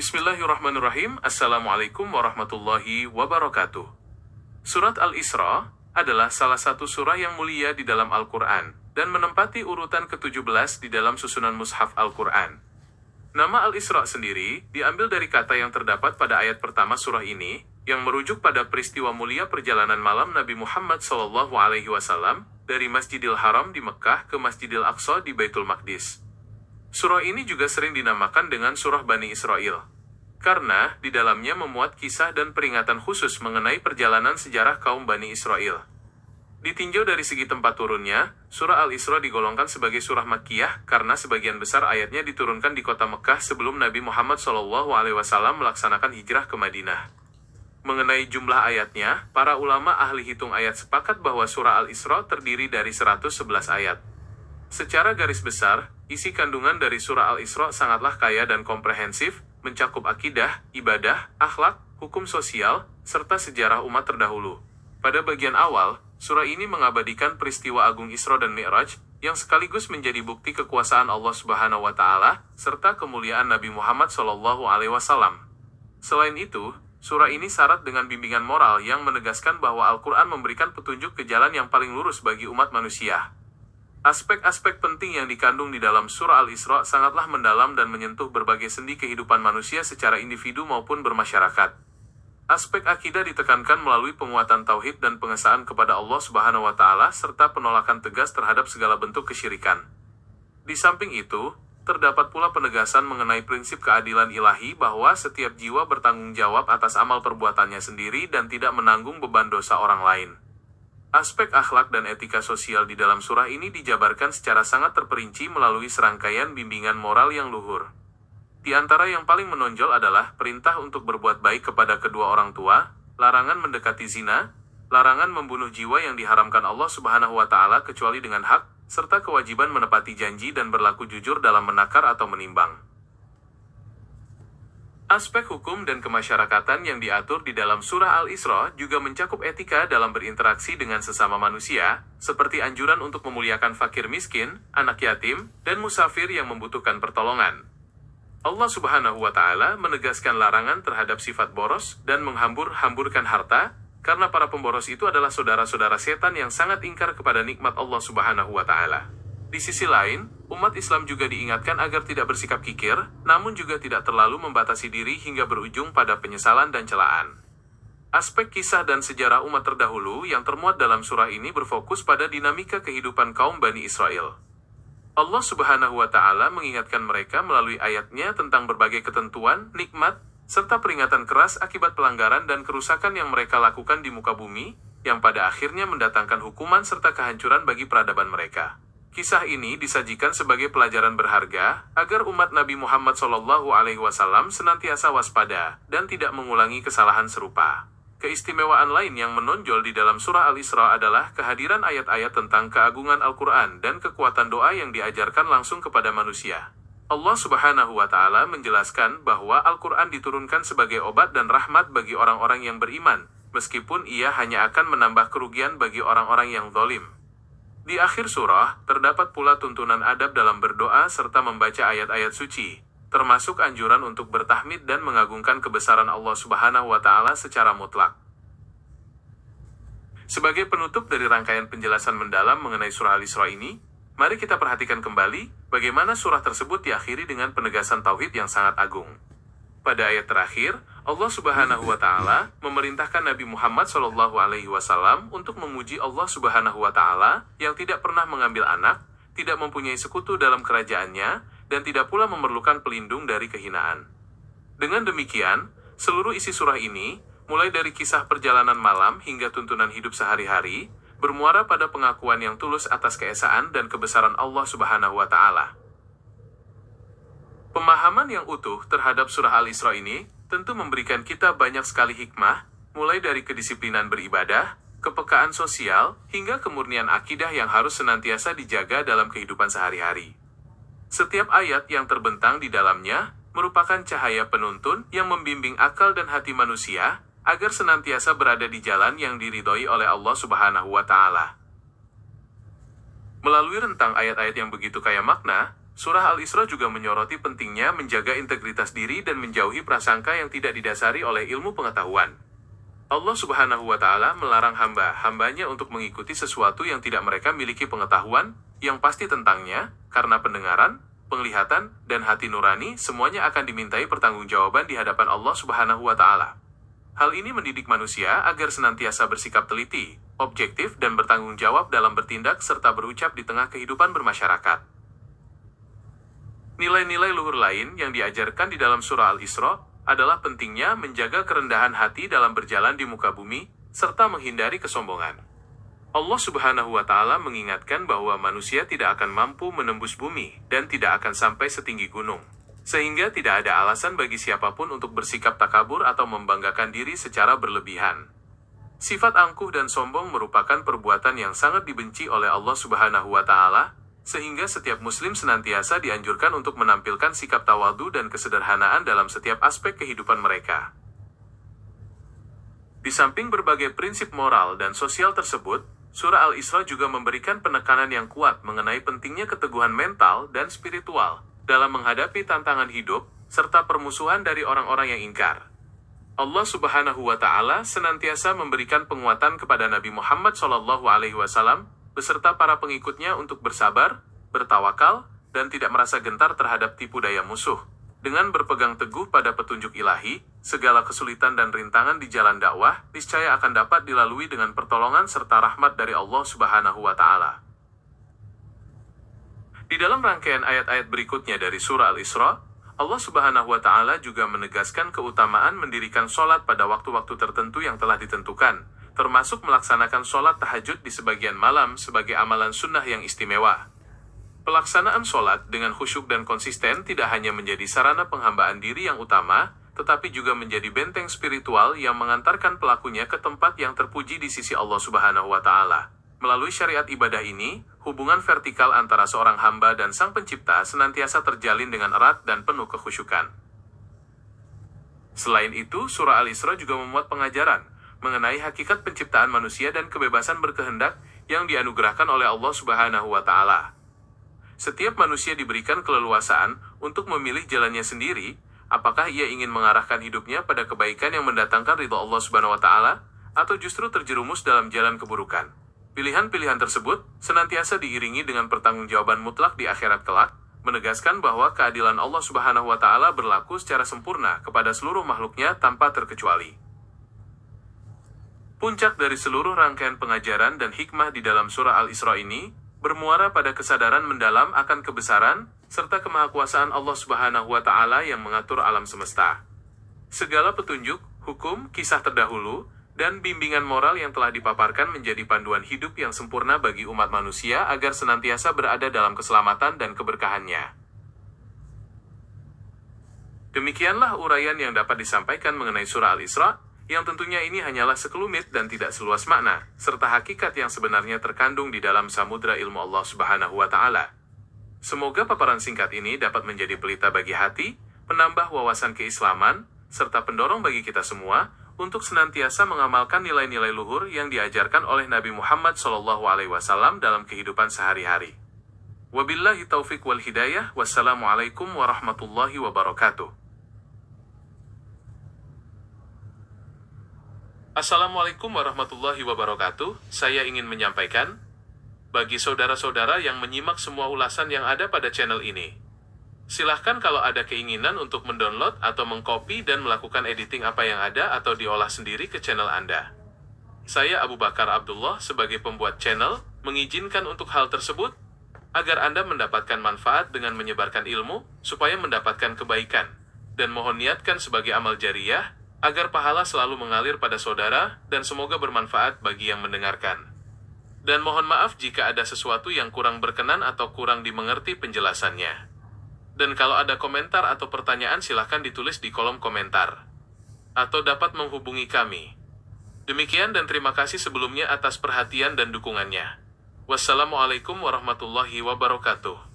Bismillahirrahmanirrahim. Assalamualaikum warahmatullahi wabarakatuh. Surat Al-Isra adalah salah satu surah yang mulia di dalam Al-Quran, dan menempati urutan ke-17 di dalam susunan Mushaf Al-Quran. Nama Al-Isra sendiri diambil dari kata yang terdapat pada ayat pertama surah ini, yang merujuk pada peristiwa mulia perjalanan malam Nabi Muhammad SAW dari Masjidil Haram di Mekkah ke Masjidil Aqsa di Baitul Maqdis. Surah ini juga sering dinamakan dengan Surah Bani Israel, karena di dalamnya memuat kisah dan peringatan khusus mengenai perjalanan sejarah kaum Bani Israel. Ditinjau dari segi tempat turunnya, Surah Al-Isra digolongkan sebagai surah Makkiyah karena sebagian besar ayatnya diturunkan di kota Mekkah sebelum Nabi Muhammad SAW melaksanakan hijrah ke Madinah. Mengenai jumlah ayatnya, para ulama ahli hitung ayat sepakat bahwa Surah Al-Isra terdiri dari 111 ayat. Secara garis besar, isi kandungan dari Surah Al-Isra sangatlah kaya dan komprehensif, mencakup akidah, ibadah, akhlak, hukum sosial, serta sejarah umat terdahulu. Pada bagian awal, surah ini mengabadikan peristiwa agung Isra dan Mi'raj, yang sekaligus menjadi bukti kekuasaan Allah Subhanahu wa Ta'ala, serta kemuliaan Nabi Muhammad SAW. Selain itu, surah ini syarat dengan bimbingan moral yang menegaskan bahwa Al-Quran memberikan petunjuk ke jalan yang paling lurus bagi umat manusia. Aspek-aspek penting yang dikandung di dalam surah Al-Isra sangatlah mendalam dan menyentuh berbagai sendi kehidupan manusia secara individu maupun bermasyarakat. Aspek akidah ditekankan melalui penguatan tauhid dan pengesaan kepada Allah Subhanahu wa Ta'ala serta penolakan tegas terhadap segala bentuk kesyirikan. Di samping itu, terdapat pula penegasan mengenai prinsip keadilan ilahi bahwa setiap jiwa bertanggung jawab atas amal perbuatannya sendiri dan tidak menanggung beban dosa orang lain. Aspek akhlak dan etika sosial di dalam surah ini dijabarkan secara sangat terperinci melalui serangkaian bimbingan moral yang luhur. Di antara yang paling menonjol adalah perintah untuk berbuat baik kepada kedua orang tua, larangan mendekati zina, larangan membunuh jiwa yang diharamkan Allah Subhanahu wa Ta'ala kecuali dengan hak, serta kewajiban menepati janji dan berlaku jujur dalam menakar atau menimbang. Aspek hukum dan kemasyarakatan yang diatur di dalam surah Al-Isra juga mencakup etika dalam berinteraksi dengan sesama manusia, seperti anjuran untuk memuliakan fakir miskin, anak yatim, dan musafir yang membutuhkan pertolongan. Allah Subhanahu wa Ta'ala menegaskan larangan terhadap sifat boros dan menghambur-hamburkan harta, karena para pemboros itu adalah saudara-saudara setan yang sangat ingkar kepada nikmat Allah Subhanahu wa Ta'ala. Di sisi lain, umat Islam juga diingatkan agar tidak bersikap kikir, namun juga tidak terlalu membatasi diri hingga berujung pada penyesalan dan celaan. Aspek kisah dan sejarah umat terdahulu yang termuat dalam surah ini berfokus pada dinamika kehidupan kaum Bani Israel. Allah Subhanahu wa Ta'ala mengingatkan mereka melalui ayatnya tentang berbagai ketentuan, nikmat, serta peringatan keras akibat pelanggaran dan kerusakan yang mereka lakukan di muka bumi, yang pada akhirnya mendatangkan hukuman serta kehancuran bagi peradaban mereka. Kisah ini disajikan sebagai pelajaran berharga, agar umat Nabi Muhammad SAW senantiasa waspada, dan tidak mengulangi kesalahan serupa. Keistimewaan lain yang menonjol di dalam surah Al-Isra adalah kehadiran ayat-ayat tentang keagungan Al-Quran dan kekuatan doa yang diajarkan langsung kepada manusia. Allah Subhanahu wa Ta'ala menjelaskan bahwa Al-Quran diturunkan sebagai obat dan rahmat bagi orang-orang yang beriman, meskipun ia hanya akan menambah kerugian bagi orang-orang yang zalim. Di akhir surah, terdapat pula tuntunan adab dalam berdoa serta membaca ayat-ayat suci, termasuk anjuran untuk bertahmid dan mengagungkan kebesaran Allah Subhanahu wa Ta'ala secara mutlak. Sebagai penutup dari rangkaian penjelasan mendalam mengenai surah Al-Isra ini, mari kita perhatikan kembali bagaimana surah tersebut diakhiri dengan penegasan tauhid yang sangat agung. Pada ayat terakhir, Allah Subhanahu wa Ta'ala memerintahkan Nabi Muhammad SAW untuk memuji Allah Subhanahu wa Ta'ala yang tidak pernah mengambil anak, tidak mempunyai sekutu dalam kerajaannya, dan tidak pula memerlukan pelindung dari kehinaan. Dengan demikian, seluruh isi surah ini, mulai dari kisah perjalanan malam hingga tuntunan hidup sehari-hari, bermuara pada pengakuan yang tulus atas keesaan dan kebesaran Allah Subhanahu wa Ta'ala. Pemahaman yang utuh terhadap surah Al-Isra ini tentu memberikan kita banyak sekali hikmah, mulai dari kedisiplinan beribadah, kepekaan sosial, hingga kemurnian akidah yang harus senantiasa dijaga dalam kehidupan sehari-hari. Setiap ayat yang terbentang di dalamnya merupakan cahaya penuntun yang membimbing akal dan hati manusia agar senantiasa berada di jalan yang diridhoi oleh Allah Subhanahu wa Ta'ala. Melalui rentang ayat-ayat yang begitu kaya makna, Surah Al-Isra juga menyoroti pentingnya menjaga integritas diri dan menjauhi prasangka yang tidak didasari oleh ilmu pengetahuan. Allah Subhanahu wa Ta'ala melarang hamba-hambanya untuk mengikuti sesuatu yang tidak mereka miliki pengetahuan yang pasti tentangnya, karena pendengaran, penglihatan, dan hati nurani semuanya akan dimintai pertanggungjawaban di hadapan Allah Subhanahu wa Ta'ala. Hal ini mendidik manusia agar senantiasa bersikap teliti, objektif, dan bertanggung jawab dalam bertindak serta berucap di tengah kehidupan bermasyarakat. Nilai-nilai luhur lain yang diajarkan di dalam surah Al-Isra adalah pentingnya menjaga kerendahan hati dalam berjalan di muka bumi, serta menghindari kesombongan. Allah Subhanahu wa Ta'ala mengingatkan bahwa manusia tidak akan mampu menembus bumi dan tidak akan sampai setinggi gunung, sehingga tidak ada alasan bagi siapapun untuk bersikap takabur atau membanggakan diri secara berlebihan. Sifat angkuh dan sombong merupakan perbuatan yang sangat dibenci oleh Allah Subhanahu wa Ta'ala, sehingga setiap muslim senantiasa dianjurkan untuk menampilkan sikap tawadhu dan kesederhanaan dalam setiap aspek kehidupan mereka. Di samping berbagai prinsip moral dan sosial tersebut, surah Al-Isra juga memberikan penekanan yang kuat mengenai pentingnya keteguhan mental dan spiritual dalam menghadapi tantangan hidup, serta permusuhan dari orang-orang yang ingkar. Allah Subhanahu wa Ta'ala senantiasa memberikan penguatan kepada Nabi Muhammad SAW beserta para pengikutnya untuk bersabar, bertawakal, dan tidak merasa gentar terhadap tipu daya musuh. Dengan berpegang teguh pada petunjuk ilahi, segala kesulitan dan rintangan di jalan dakwah niscaya akan dapat dilalui dengan pertolongan serta rahmat dari Allah Subhanahu wa Ta'ala. Di dalam rangkaian ayat-ayat berikutnya dari surah Al-Isra, Allah Subhanahu wa Ta'ala juga menegaskan keutamaan mendirikan sholat pada waktu-waktu tertentu yang telah ditentukan, termasuk melaksanakan sholat tahajud di sebagian malam sebagai amalan sunnah yang istimewa. Pelaksanaan sholat dengan khusyuk dan konsisten tidak hanya menjadi sarana penghambaan diri yang utama, tetapi juga menjadi benteng spiritual yang mengantarkan pelakunya ke tempat yang terpuji di sisi Allah Subhanahu wa Ta'ala. Melalui syariat ibadah ini, hubungan vertikal antara seorang hamba dan Sang Pencipta senantiasa terjalin dengan erat dan penuh kekhusyukan. Selain itu, surah Al-Isra juga memuat pengajaran mengenai hakikat penciptaan manusia dan kebebasan berkehendak yang dianugerahkan oleh Allah Subhanahu wa Ta'ala. Setiap manusia diberikan keleluasaan untuk memilih jalannya sendiri, apakah ia ingin mengarahkan hidupnya pada kebaikan yang mendatangkan ridha Allah Subhanahu wa Ta'ala, atau justru terjerumus dalam jalan keburukan. Pilihan-pilihan tersebut senantiasa diiringi dengan pertanggungjawaban mutlak di akhirat kelak, menegaskan bahwa keadilan Allah Subhanahu wa Ta'ala berlaku secara sempurna kepada seluruh makhluknya tanpa terkecuali. Puncak dari seluruh rangkaian pengajaran dan hikmah di dalam surah Al-Isra ini bermuara pada kesadaran mendalam akan kebesaran serta kemahakuasaan Allah Subhanahu wa Ta'ala yang mengatur alam semesta. Segala petunjuk, hukum, kisah terdahulu, dan bimbingan moral yang telah dipaparkan menjadi panduan hidup yang sempurna bagi umat manusia agar senantiasa berada dalam keselamatan dan keberkahannya. Demikianlah uraian yang dapat disampaikan mengenai surah Al-Isra, yang tentunya ini hanyalah sekelumit dan tidak seluas makna, serta hakikat yang sebenarnya terkandung di dalam samudra ilmu Allah Subhanahu wa Ta'ala. Semoga paparan singkat ini dapat menjadi pelita bagi hati, penambah wawasan keislaman, serta pendorong bagi kita semua untuk senantiasa mengamalkan nilai-nilai luhur yang diajarkan oleh Nabi Muhammad SAW dalam kehidupan sehari-hari. Wabillahi taufiq wal hidayah, wassalamualaikum warahmatullahi wabarakatuh. Assalamualaikum warahmatullahi wabarakatuh. Saya ingin menyampaikan, bagi saudara-saudara yang menyimak semua ulasan yang ada pada channel ini, silahkan kalau ada keinginan untuk mendownload atau mengcopy dan melakukan editing apa yang ada atau diolah sendiri ke channel Anda. Saya Abu Bakar Abdullah sebagai pembuat channel mengizinkan untuk hal tersebut, agar Anda mendapatkan manfaat dengan menyebarkan ilmu, supaya mendapatkan kebaikan, dan mohon niatkan sebagai amal jariyah, agar pahala selalu mengalir pada saudara, dan semoga bermanfaat bagi yang mendengarkan. Dan mohon maaf jika ada sesuatu yang kurang berkenan atau kurang dimengerti penjelasannya. Dan kalau ada komentar atau pertanyaan silahkan ditulis di kolom komentar. Atau dapat menghubungi kami. Demikian dan terima kasih sebelumnya atas perhatian dan dukungannya. Wassalamualaikum warahmatullahi wabarakatuh.